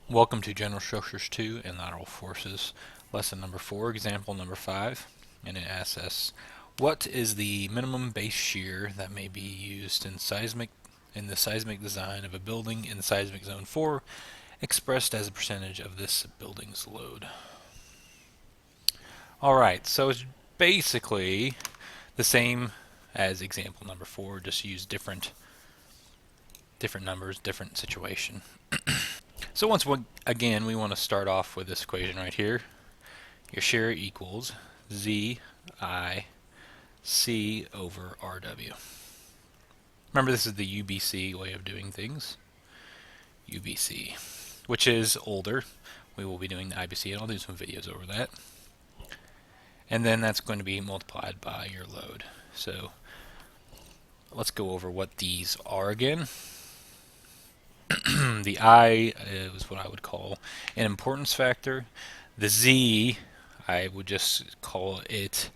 Welcome to General Structures 2 and Lateral Forces, lesson number 4, example number 5, and it asks us, what is the minimum base shear that may be used in the seismic design of a building in seismic zone 4, expressed as a percentage of this building's load? Alright, so it's basically the same as example number 4, just use different numbers, different situation. So again, we want to start off with this equation right here. Your shear equals Z I C over RW. Remember, this is the UBC way of doing things. UBC, which is older. We will be doing the IBC, and I'll do some videos over that. And then that's going to be multiplied by your load. So let's go over what these are again. The I is what I would call an importance factor. The Z, I would just call it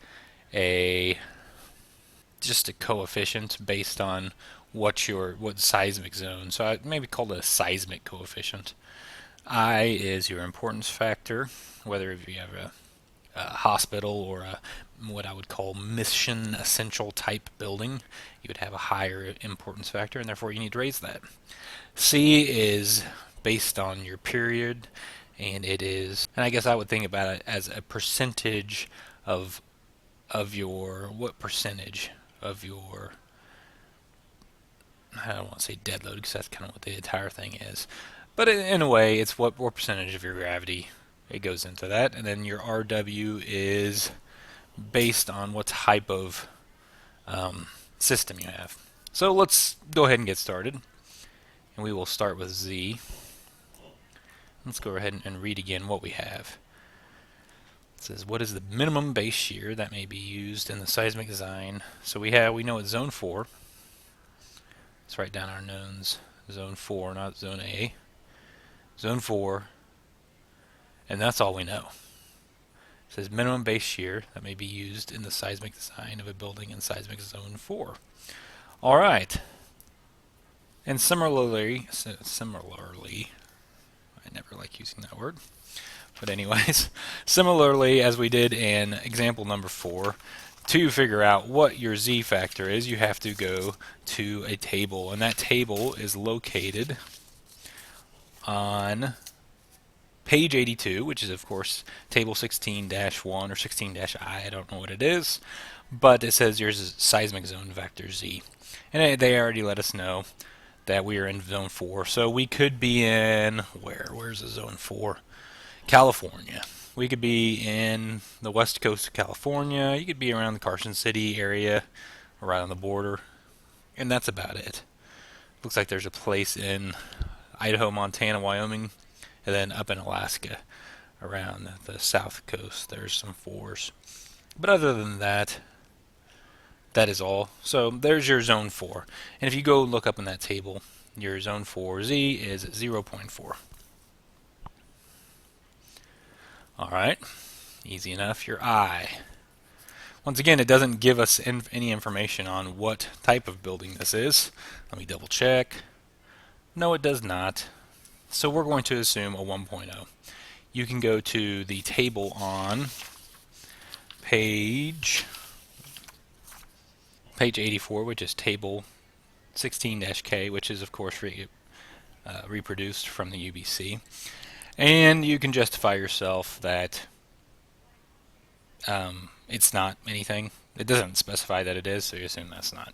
just a coefficient based on what seismic zone. So I maybe call it a seismic coefficient. I is your importance factor, whether if you have a hospital or what I would call mission essential type building, you would have a higher importance factor, and therefore you need to raise that. C is based on your period, and I guess I would think about it as a percentage of what percentage of your, I don't want to say dead load because that's kind of what the entire thing is, but in a way it's what percentage of your gravity it goes into that. And then your RW is based on what type of system you have. So let's go ahead and get started, and we will start with Z. Let's go ahead and read again what we have. It says, what is the minimum base shear that may be used in the seismic design? So we know it's zone 4. Let's write down our knowns. Zone 4, not zone A. Zone 4, and that's all we know. It says minimum base shear that may be used in the seismic design of a building in seismic zone 4. All right. And similarly, I never like using that word. But anyways, similarly as we did in example number 4, to figure out what your Z factor is, you have to go to a table, and that table is located on page 82, which is of course table 16-1 or 16-I, I don't know what it is, but it says yours is seismic zone vector Z. And they already let us know that we are in zone 4, so we could be in, where's the zone 4? California. We could be in the west coast of California. You could be around the Carson City area, right on the border, and that's about it. Looks like there's a place in Idaho, Montana, Wyoming, and then up in Alaska around the south coast there's some 4s. But other than that, that is all. So there's your zone 4. And if you go look up in that table, your zone 4Z is 0.4. Alright, easy enough. Your I. Once again, it doesn't give us any information on what type of building this is. Let me double check. No, it does not. So we're going to assume a 1.0. You can go to the table on page 84, which is table 16-K, which is of course reproduced from the UBC. And you can justify yourself that it's not anything. It doesn't specify that it is, so you assume that's not.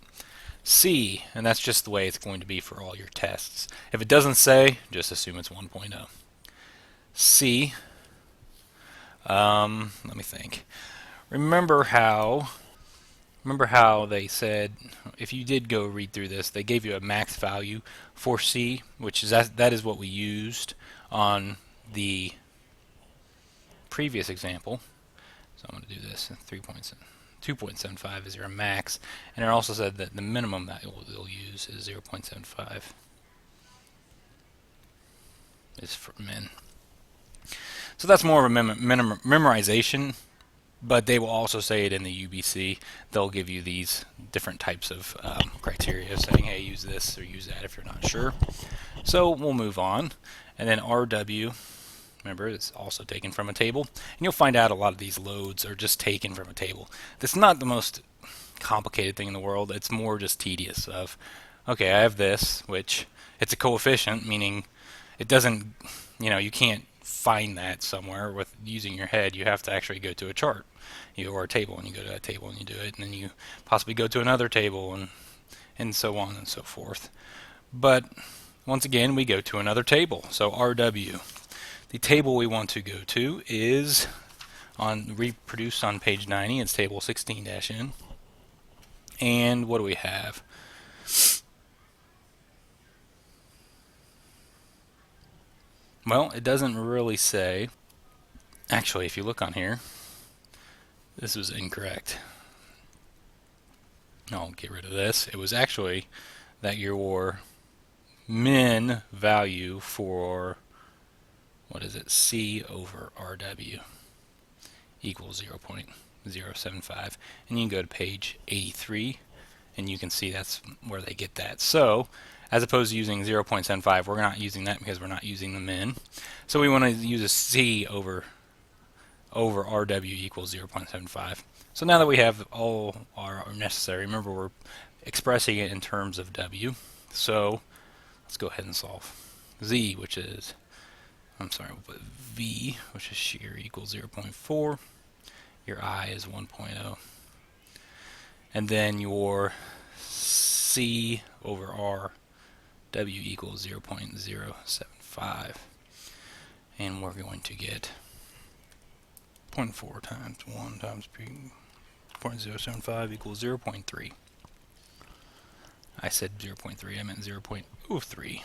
C, and that's just the way it's going to be for all your tests. If it doesn't say, just assume it's 1.0. C, let me think. Remember how they said, if you did go read through this, they gave you a max value for C, which is that is what we used on the previous example. So I'm going to do this. 2.75 is your max, and it also said that the minimum that you'll use is 0.75 is for min. So that's more of a memorization, but they will also say it in the UBC. They'll give you these different types of criteria saying, hey, use this or use that if you're not sure. So we'll move on. And then RW, remember, it's also taken from a table. And you'll find out a lot of these loads are just taken from a table. That's not the most complicated thing in the world. It's more just tedious of, okay, I have this, which it's a coefficient, meaning it doesn't, you can't find that somewhere with using your head. You have to actually go to a chart, or a table, and you go to that table and you do it, and then you possibly go to another table, and so on and so forth. But once again, we go to another table. So RW. The table we want to go to is reproduced on page 90. It's table 16-N. And what do we have? Well, it doesn't really say. Actually, if you look on here, this was incorrect. I'll get rid of this. It was actually that your min value for, what is it, C over RW equals 0.075. And you can go to page 83, and you can see that's where they get that. So, as opposed to using 0.75, we're not using that because we're not using the min. So we want to use a C over RW equals 0.75. So now that we have all our necessary, remember we're expressing it in terms of W. So let's go ahead and solve. Z, which is, we'll put V, which is shear, equals 0.4. Your I is 1.0. And then your C over R, W equals 0.075. And we're going to get 0.4 times 1 times 0.075 equals 0.3. I said 0.3, I meant 0.03.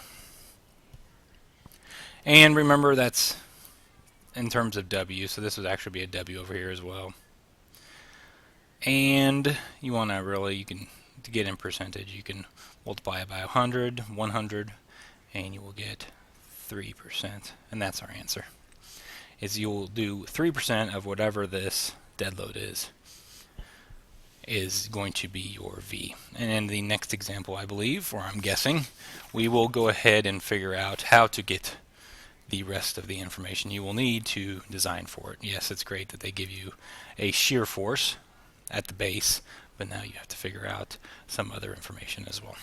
And remember that's in terms of W, so this would actually be a W over here as well. And you want to really, to get in percentage, you can multiply it by 100, and you will get 3%. And that's our answer. Is you'll do 3% of whatever this dead load is going to be your V. And in the next example, I believe, or I'm guessing, we will go ahead and figure out how to get the rest of the information you will need to design for it. Yes, it's great that they give you a shear force at the base, but now you have to figure out some other information as well.